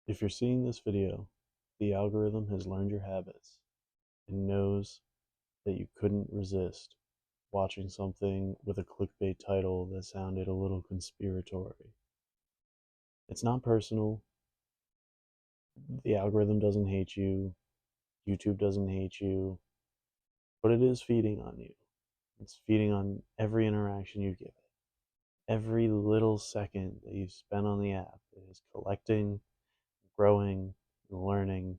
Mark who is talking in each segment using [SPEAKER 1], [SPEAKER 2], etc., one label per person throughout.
[SPEAKER 1] If you're seeing this video, the algorithm has learned your habits and knows that you couldn't resist watching something with a clickbait title that sounded a little conspiratory. It's not personal. The algorithm doesn't hate you. YouTube doesn't hate you. But it is feeding on you. It's feeding on every interaction you give it. Every little second that you spend on the app is collecting, growing, learning,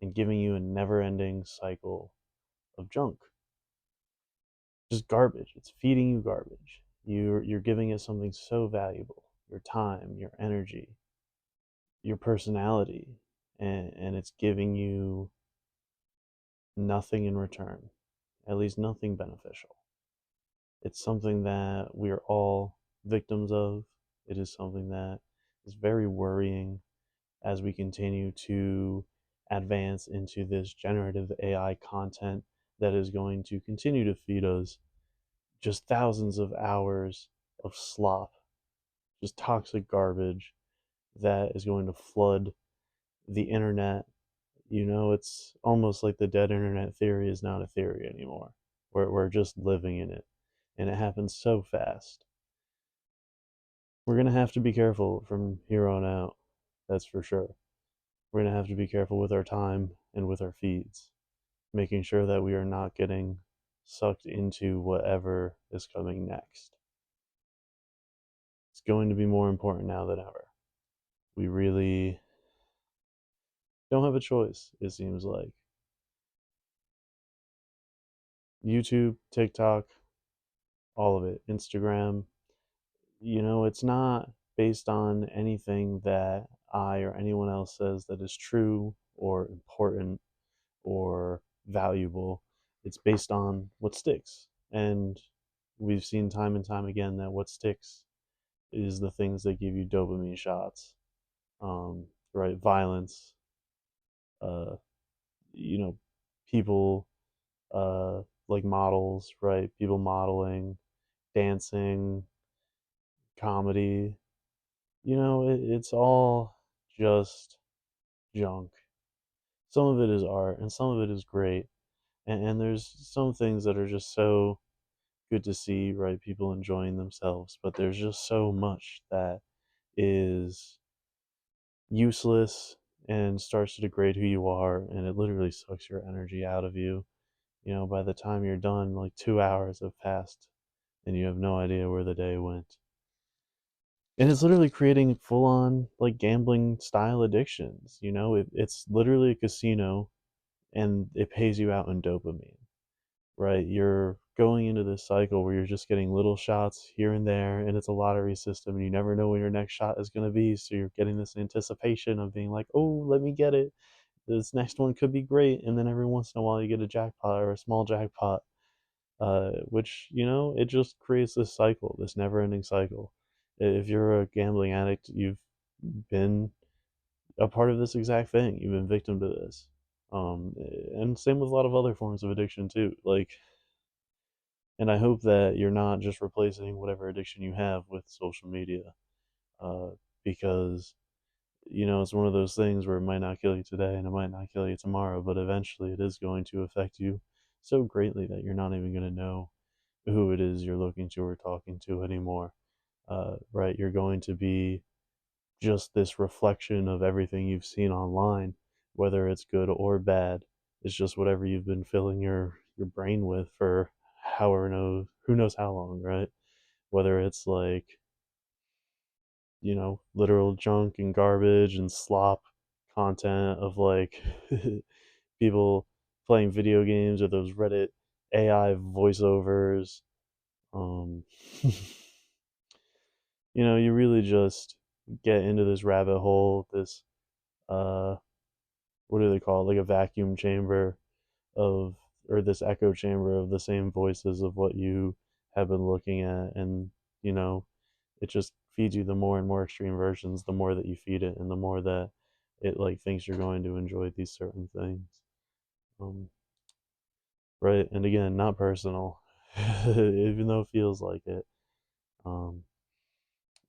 [SPEAKER 1] and giving you a never ending cycle of junk. Just garbage. It's feeding you garbage. You're giving it something so valuable, your time, your energy, your personality, and it's giving you nothing in return, at least nothing beneficial. It's something that we are all victims of. It is something that is very worrying as we continue to advance into this generative AI content that is going to continue to feed us just thousands of hours of slop, just toxic garbage that is going to flood the internet. It's almost like the dead internet theory is not a theory anymore. We're just living in it, and it happens so fast. We're going to have to be careful from here on out, that's for sure. We're going to have to be careful with our time and with our feeds, making sure that we are not getting sucked into whatever is coming next. It's going to be more important now than ever. We really don't have a choice, it seems like. YouTube, TikTok, all of it, Instagram, it's not based on anything that I or anyone else says that is true or important or valuable. It's based on what sticks. And we've seen time and time again that what sticks is the things that give you dopamine shots, um, right? Violence, uh, you know, people like models, right? People modeling, dancing, comedy. It's all just junk. Some of it is art and some of it is great. And there's some things that are just so good to see, right? People enjoying themselves. But there's just so much that is useless and starts to degrade who you are. And it literally sucks your energy out of you. By the time you're done, like 2 hours have passed and you have no idea where the day went. And it's literally creating full on like gambling style addictions. It's literally a casino and it pays you out in dopamine, right? You're going into this cycle where you're just getting little shots here and there, and it's a lottery system, and you never know when your next shot is going to be. So you're getting this anticipation of being like, oh, let me get it. This next one could be great. And then every once in a while, you get a jackpot or a small jackpot, which, it just creates this cycle, this never ending cycle. If you're a gambling addict, you've been a part of this exact thing. You've been victim to this. And same with a lot of other forms of addiction too. And I hope that you're not just replacing whatever addiction you have with social media, uh, because it's one of those things where it might not kill you today and it might not kill you tomorrow, but eventually it is going to affect you so greatly that you're not even going to know who it is you're looking to or talking to anymore. Right? You're going to be just this reflection of everything you've seen online, whether it's good or bad. It's just whatever you've been filling your brain with for however knows who knows how long, right? Whether it's like literal junk and garbage and slop content of like people playing video games or those Reddit AI voiceovers. Um, you really just get into this rabbit hole, this uh, what do they call it? Like a vacuum chamber of, or this echo chamber of the same voices of what you have been looking at. And, you know, it just feeds you the more and more extreme versions, the more that you feed it, and the more that it like thinks you're going to enjoy these certain things. Um, right. And again, not personal, even though it feels like it. Um,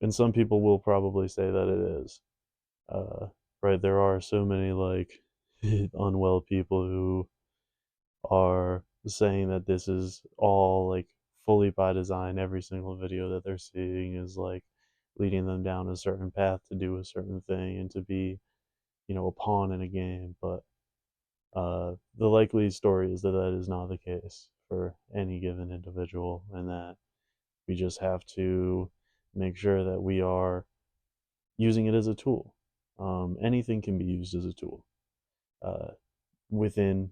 [SPEAKER 1] and some people will probably say that it is. right? There are so many like unwell people who are saying that this is all like fully by design. Every single video that they're seeing is like leading them down a certain path to do a certain thing and to be, a pawn in a game. But the likely story is that that is not the case for any given individual, and that we just have to make sure that we are using it as a tool. Anything can be used as a tool uh, within,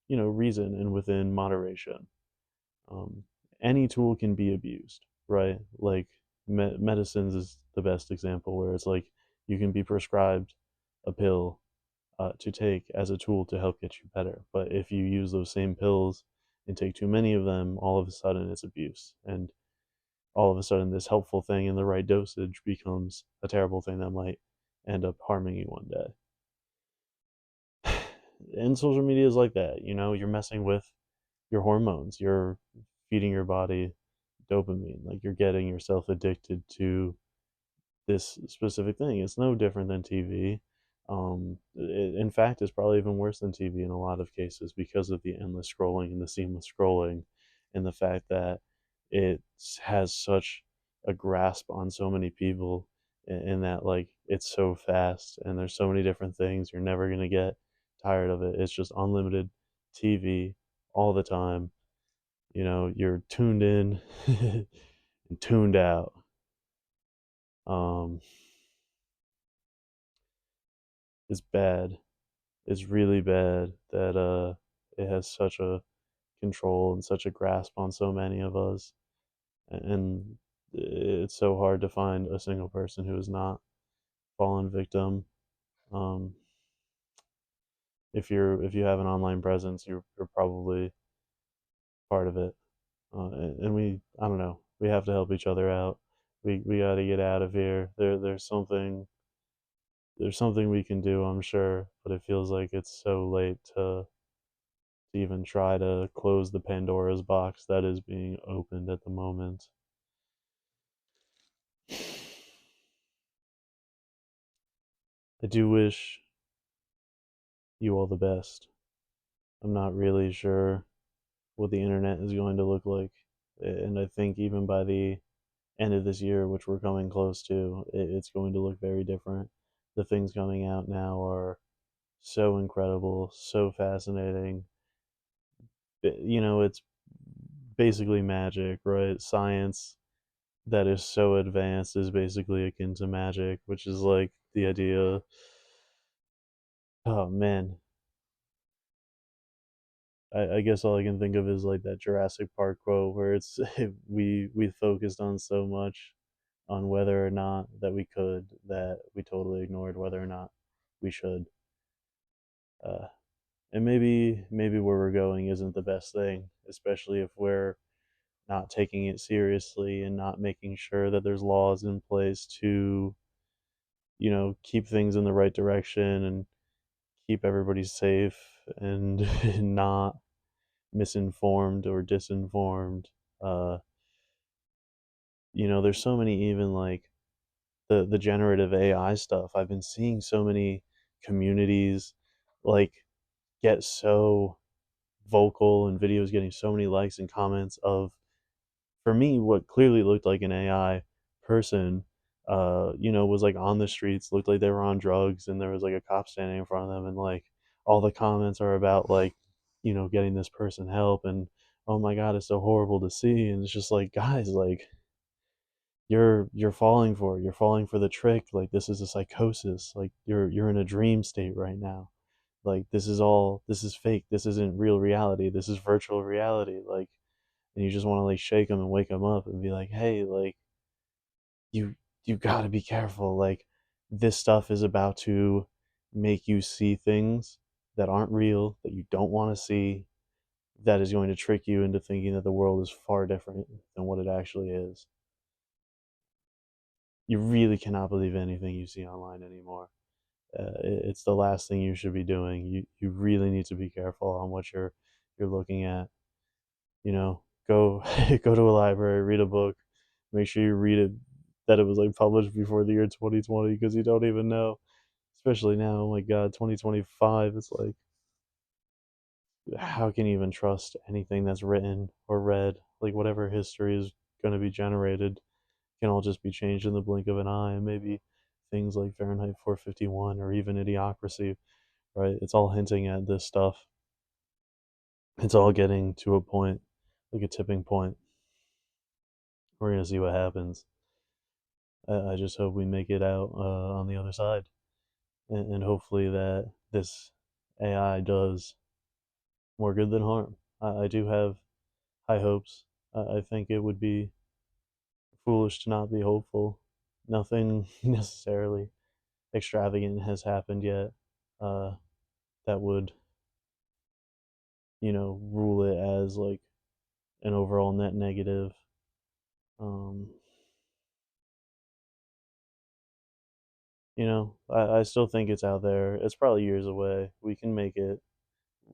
[SPEAKER 1] reason and within moderation. Um, any tool can be abused, right? Like medicines is the best example, where it's like you can be prescribed a pill to take as a tool to help get you better. But if you use those same pills and take too many of them, all of a sudden it's abuse. And all of a sudden, this helpful thing in the right dosage becomes a terrible thing that might end up harming you one day. And social media is like that. You're messing with your hormones, you're feeding your body dopamine, like you're getting yourself addicted to this specific thing. It's no different than TV. In fact, it's probably even worse than TV in a lot of cases because of the endless scrolling and the seamless scrolling, and the fact that it has such a grasp on so many people, in that like it's so fast and there's so many different things. You're never gonna get tired of it. It's just unlimited TV all the time. You're tuned in and tuned out. Um, it's bad. It's really bad that it has such a control and such a grasp on so many of us, and it's so hard to find a single person who has not fallen victim. Um, if you have an online presence, you're probably part of it. And we, I don't know, we have to help each other out. We got to get out of here. There's something we can do, I'm sure, but it feels like it's so late to even try to close the Pandora's box that is being opened at the moment. I do wish you all the best. I'm not really sure what the internet is going to look like, and I think even by the end of this year, which we're coming close to, it's going to look very different. The things coming out now are so incredible, so fascinating. It's basically magic, right? Science that is so advanced is basically akin to magic, which is like the idea. Oh man, I guess all I can think of is like that Jurassic Park quote where it's we focused on so much on whether or not that we could, that we totally ignored whether or not we should. Uh, and maybe where we're going isn't the best thing, especially if we're not taking it seriously and not making sure that there's laws in place to, keep things in the right direction and keep everybody safe and not misinformed or disinformed. Uh, there's so many, even like the generative AI stuff. I've been seeing so many communities like get so vocal, and videos getting so many likes and comments of, for me, what clearly looked like an AI person, was like on the streets, looked like they were on drugs, and there was like a cop standing in front of them, and like all the comments are about like, getting this person help, and oh my god, it's so horrible to see, and it's just like, guys, like you're falling for it. You're falling for the trick. Like this is a psychosis. Like you're in a dream state right now. Like this is fake. This isn't real reality. This is virtual reality. Like, and you just want to like shake them and wake them up and be like, hey, like you you got to be careful. Like this stuff is about to make you see things that aren't real, that you don't want to see, that is going to trick you into thinking that the world is far different than what it actually is. You really cannot believe anything you see online anymore. It's the last thing you should be doing. You really need to be careful on what you're looking at. Go go to a library, read a book, make sure you read it, that it was like published before the year 2020, because you don't even know. especially now. Oh my God, 2025. It's like, how can you even trust anything that's written or read? Like, whatever history is going to be generated can all just be changed in the blink of an eye. And maybe things like Fahrenheit 451 or even Idiocracy, right? It's all hinting at this stuff. It's all getting to a point, like a tipping point. We're going to see what happens. I just hope we make it out on the other side. And hopefully that this AI does more good than harm. I do have high hopes. I think it would be foolish to not be hopeful. Nothing necessarily extravagant has happened yet uh, that would, rule it as like an overall net negative. Um, I still think it's out there. It's probably years away. We can make it.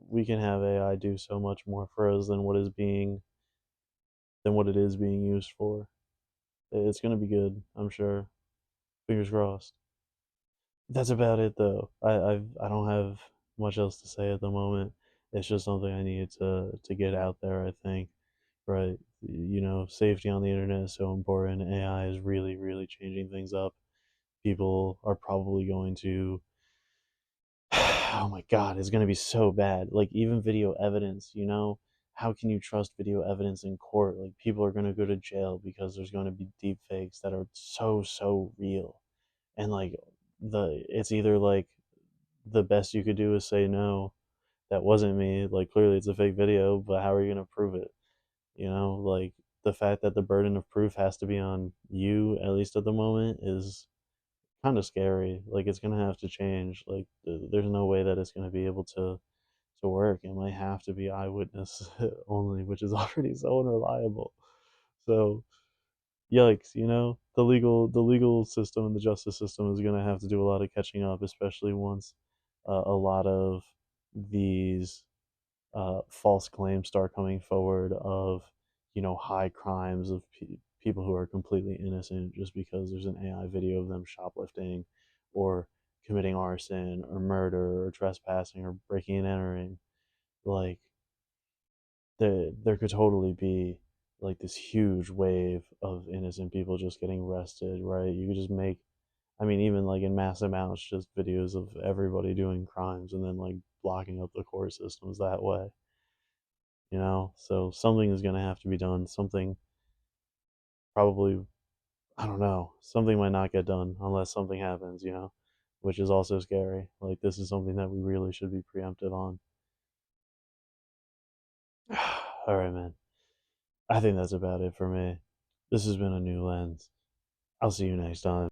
[SPEAKER 1] We can have AI do so much more for us than what it is being used for. It's gonna be good, I'm sure. Fingers crossed. That's about it though. I don't have much else to say at the moment. It's just something I needed to get out there, I think. Right. Safety on the internet is so important. AI is really, really changing things up. People are probably going to oh my god, it's going to be so bad. Like even video evidence, how can you trust video evidence in court? Like people are going to go to jail because there's going to be deep fakes that are so real. And like the it's either like the best you could do is say no, that wasn't me. Like clearly it's a fake video, but how are you going to prove it? Like the fact that the burden of proof has to be on you at least at the moment is kind of scary. Like it's gonna have to change. Like there's no way that it's gonna be able to work. It might have to be eyewitness only, which is already so unreliable. So yikes, the legal system and the justice system is gonna have to do a lot of catching up, especially once a lot of these false claims start coming forward of high crimes of people who are completely innocent just because there's an AI video of them shoplifting or committing arson or murder or trespassing or breaking and entering. Like there could totally be like this huge wave of innocent people just getting arrested, right? You could just make, I mean, even like in mass amounts, just videos of everybody doing crimes and then like blocking up the court systems that way. So something is going to have to be done. Something probably, I don't know, something might not get done unless something happens, which is also scary. Like this is something that we really should be preemptive on. All right, man. I think that's about it for me. This has been a new lens. I'll see you next time.